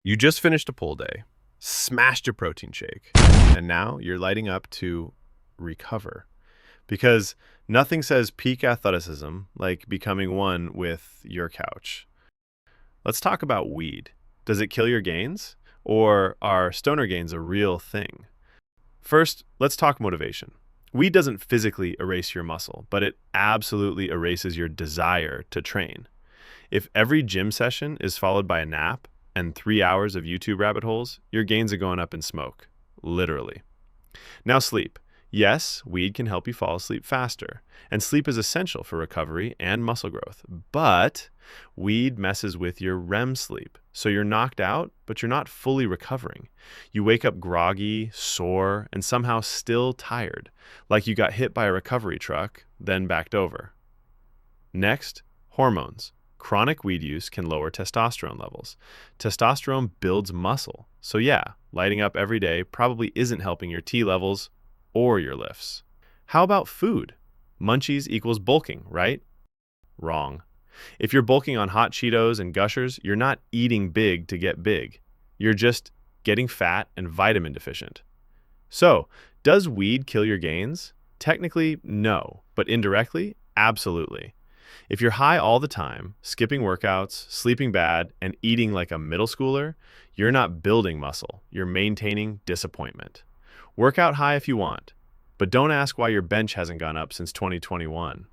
You just finished a pull day, smashed a protein shake, and now you're lighting up to recover. Because nothing says peak athleticism like becoming one with your couch. Let's talk about weed. Does it kill your gains? Or are stoner gains a real thing? First, let's talk motivation. Weed doesn't physically erase your muscle, but it absolutely erases your desire to train. If every gym session is followed by a nap and 3 hours of YouTube rabbit holes, your gains are going up in smoke. Literally. Now, sleep. Yes, weed can help you fall asleep faster, and sleep is essential for recovery and muscle growth. But weed messes with your REM sleep, so you're knocked out, but you're not fully recovering. You wake up groggy, sore, and somehow still tired, like you got hit by a recovery truck, then backed over. Next, hormones. Chronic weed use can lower testosterone levels. Testosterone builds muscle, so yeah, lighting up every day probably isn't helping your T levels or your lifts. How about food? Munchies equals bulking, right? Wrong. If you're bulking on hot Cheetos and Gushers, you're not eating big to get big. You're just getting fat and vitamin deficient. So, does weed kill your gains? Technically, no, but indirectly, absolutely. If you're high all the time, skipping workouts, sleeping bad, and eating like a middle schooler, you're not building muscle, you're maintaining disappointment. Work out high if you want, but don't ask why your bench hasn't gone up since 2021.